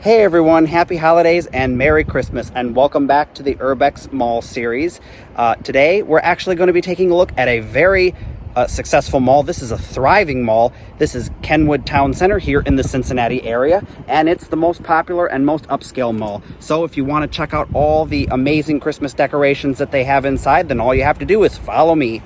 Hey everyone, happy holidays and Merry Christmas, and welcome back to the Urbex Mall series. Today we're actually going to be taking a look at a very successful mall. This is a thriving mall. This is Kenwood Town Center here in the Cincinnati area, and it's the most popular and most upscale mall. So if you want to check out all the amazing Christmas decorations that they have inside, then all you have to do is follow me.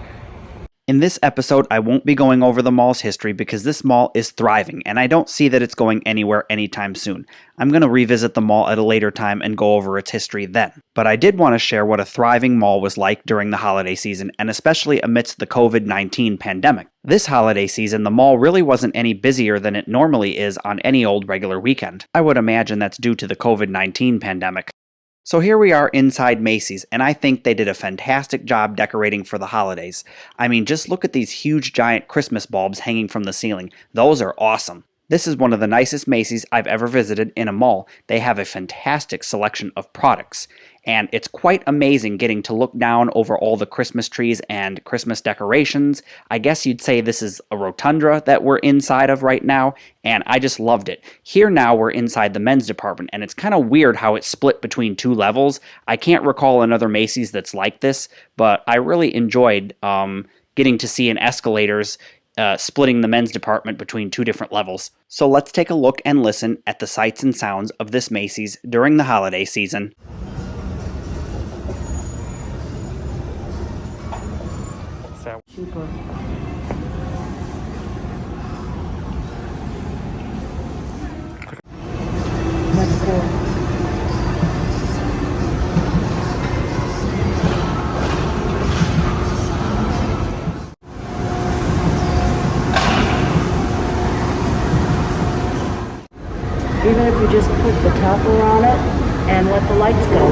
In this episode, I won't be going over the mall's history because this mall is thriving, and I don't see that it's going anywhere anytime soon. I'm going to revisit the mall at a later time and go over its history then. But I did want to share what a thriving mall was like during the holiday season, and especially amidst the COVID-19 pandemic. This holiday season, the mall really wasn't any busier than it normally is on any old regular weekend. I would imagine that's due to the COVID-19 pandemic. So here we are inside Macys, and I think they did a fantastic job decorating for the holidays. I mean, just look at these huge giant Christmas bulbs hanging from the ceiling. Those are awesome. This is one of the nicest Macys I've ever visited in a mall. They have a fantastic selection of products, and it's quite amazing getting to look down over all the Christmas trees and Christmas decorations. I guess you'd say this is a rotunda that we're inside of right now, and I just loved it. Here now we're inside the men's department, and it's kind of weird how it's split between two levels. I can't recall another Macys that's like this, but I really enjoyed getting to see an escalators splitting the men's department between two different levels. So let's take a look and listen at the sights and sounds of this Macys during the holiday season. Super. That's cool. Even if you just put the topper on it and let the lights go,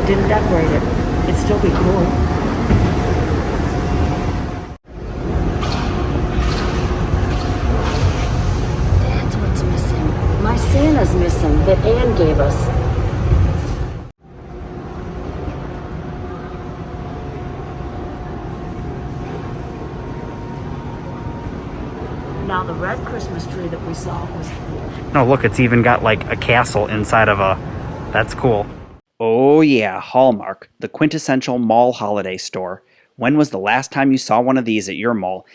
didn't decorate it, it'd still be cool. That's what's missing. My Santa's missing that Ann gave us. Now the red Christmas tree that we saw was cool. Oh, look, it's even got like a castle inside of a... That's cool. Oh yeah, Hallmark, the quintessential mall holiday store. When was the last time you saw one of these at your mall?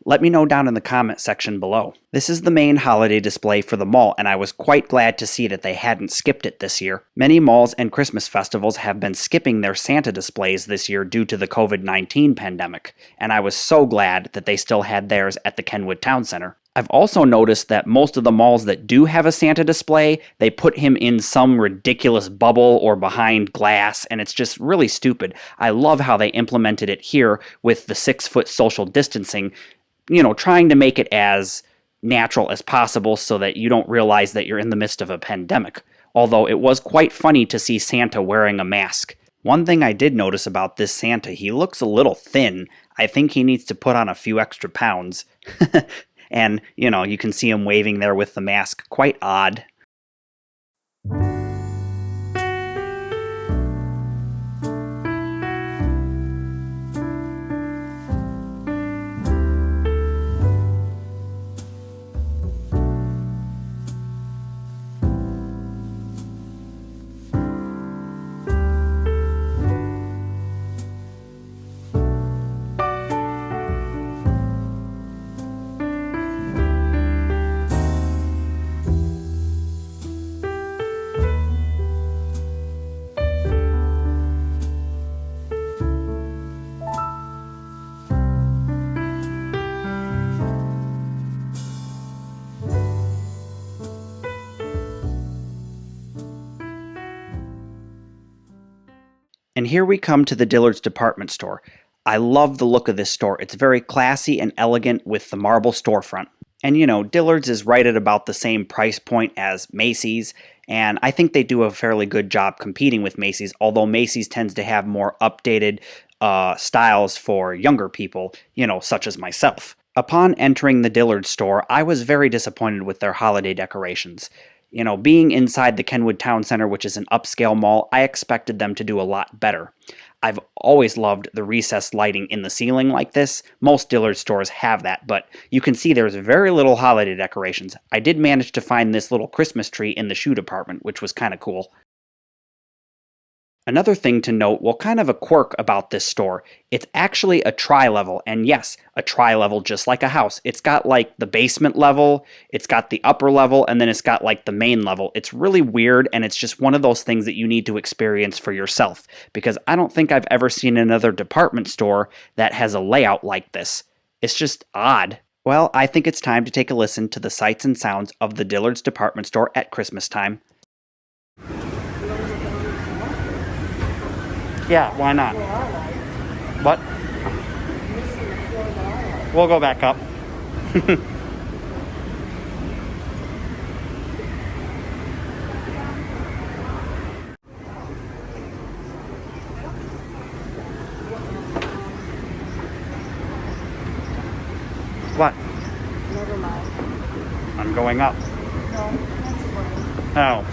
Let me know down in the comment section below. This is the main holiday display for the mall, and I was quite glad to see that they hadn't skipped it this year. Many malls and Christmas festivals have been skipping their Santa displays this year due to the COVID-19 pandemic, and I was so glad that they still had theirs at the Kenwood Town Center. I've also noticed that most of the malls that do have a Santa display, they put him in some ridiculous bubble or behind glass, and it's just really stupid. I love how they implemented it here with the 6-foot social distancing, you know, trying to make it as natural as possible so that you don't realize that you're in the midst of a pandemic. Although it was quite funny to see Santa wearing a mask. One thing I did notice about this Santa, he looks a little thin. I think he needs to put on a few extra pounds. And, you know, you can see him waving there with the mask. Quite odd. And here we come to the Dillards department store. I love the look of this store. It's very classy and elegant with the marble storefront. And you know, Dillards is right at about the same price point as Macys, and I think they do a fairly good job competing with Macys, although Macys tends to have more updated styles for younger people, you know, such as myself. Upon entering the Dillards store, I was very disappointed with their holiday decorations. You know, being inside the Kenwood Town Center, which is an upscale mall, I expected them to do a lot better. I've always loved the recessed lighting in the ceiling like this. Most Dillards stores have that, but you can see there's very little holiday decorations. I did manage to find this little Christmas tree in the shoe department, which was kind of cool. Another thing to note, well, kind of a quirk about this store, it's actually a tri-level, and yes, a tri-level just like a house. It's got like the basement level, it's got the upper level, and then it's got like the main level. It's really weird, and it's just one of those things that you need to experience for yourself, because I don't think I've ever seen another department store that has a layout like this. It's just odd. Well, I think it's time to take a listen to the sights and sounds of the Dillards department store at Christmas time. Yeah, why not? What? We'll go back up. What? Never mind. I'm going up. No, Oh.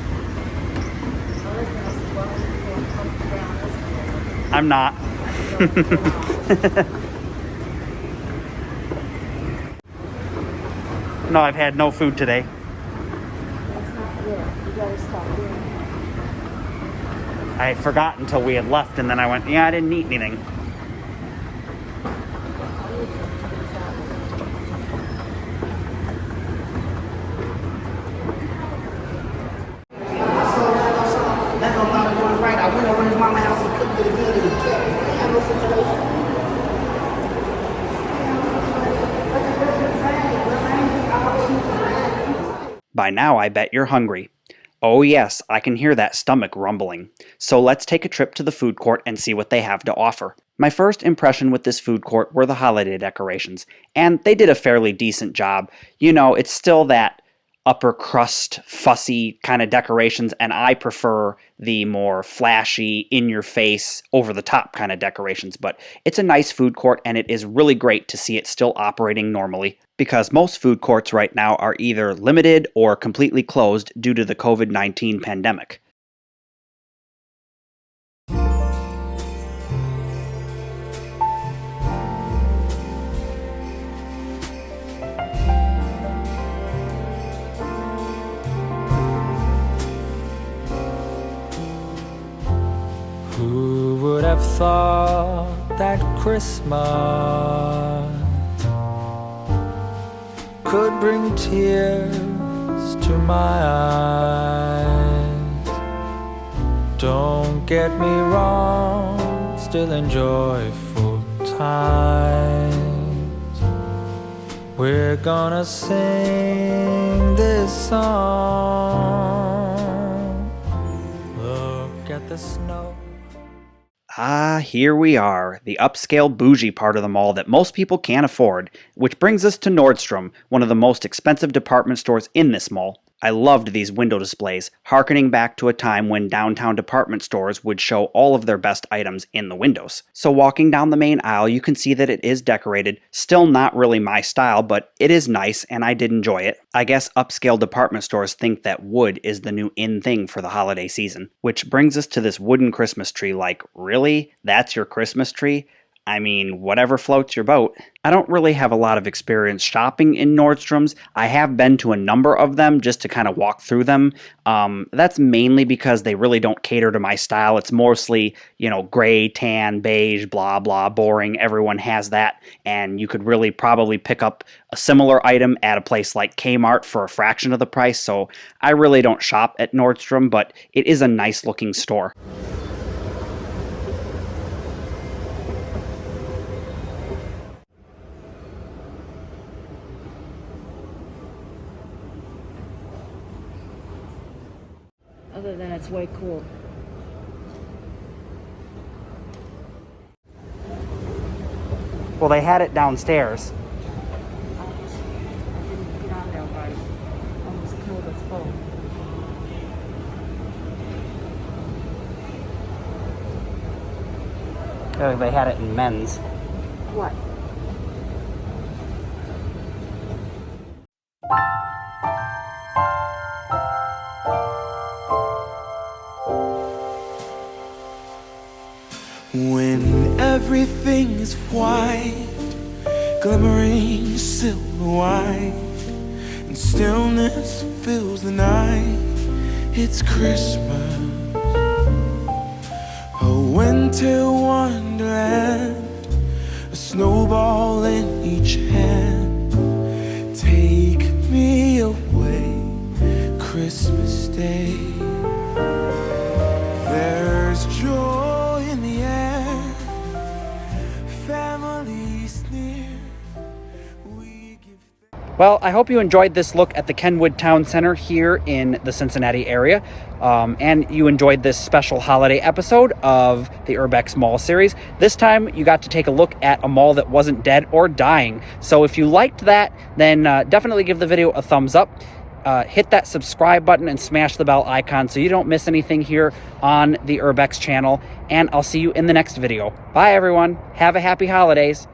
I'm not. No, I've had no food today. that's not good. You gotta stop doing that. I forgot until we had left, and then I went, yeah, I didn't eat anything. By now, I bet you're hungry. Oh yes, I can hear that stomach rumbling. So let's take a trip to the food court and see what they have to offer. My first impression with this food court were the holiday decorations, and they did a fairly decent job. You know, it's still that upper crust, fussy kind of decorations, and I prefer the more flashy, in-your-face, over-the-top kind of decorations. But it's a nice food court, and it is really great to see it still operating normally, because most food courts right now are either limited or completely closed due to the COVID-19 pandemic. Who would have thought that Christmas could bring tears to my eyes? Don't get me wrong, still enjoy full times. We're gonna sing this song. Look at the snow. Ah, here we are, the upscale bougie part of the mall that most people can't afford, which brings us to Nordstrom, one of the most expensive department stores in this mall. I loved these window displays, harkening back to a time when downtown department stores would show all of their best items in the windows. So walking down the main aisle, you can see that it is decorated, still not really my style, but it is nice and I did enjoy it. I guess upscale department stores think that wood is the new in thing for the holiday season. Which brings us to this wooden Christmas tree. Like, really? That's your Christmas tree? I mean, whatever floats your boat. I don't really have a lot of experience shopping in Nordstrom's. I have been to a number of them just to kind of walk through them. That's mainly because they really don't cater to my style. It's mostly, you know, gray, tan, beige, blah, blah, boring. Everyone has that. And you could really probably pick up a similar item at a place like Kmart for a fraction of the price. So I really don't shop at Nordstrom, but it is a nice looking store. Other than it's way cool. Well, they had it downstairs. I didn't get on there, but almost killed us both. They had it in men's. What? When everything is white, glimmering silver white, and stillness fills the night, it's Christmas. A winter wonderland, a snowball in each hand. Take me away, Christmas Day. There's joy in the air, families near. We give. Well, I hope you enjoyed this look at the Kenwood Town Center here in the Cincinnati area, and you enjoyed this special holiday episode of the Urbex Mall series. This time, you got to take a look at a mall that wasn't dead or dying. So if you liked that, then definitely give the video a thumbs up. Hit that subscribe button and smash the bell icon so you don't miss anything here on the Urbex channel. And I'll see you in the next video. Bye, everyone. Have a happy holidays.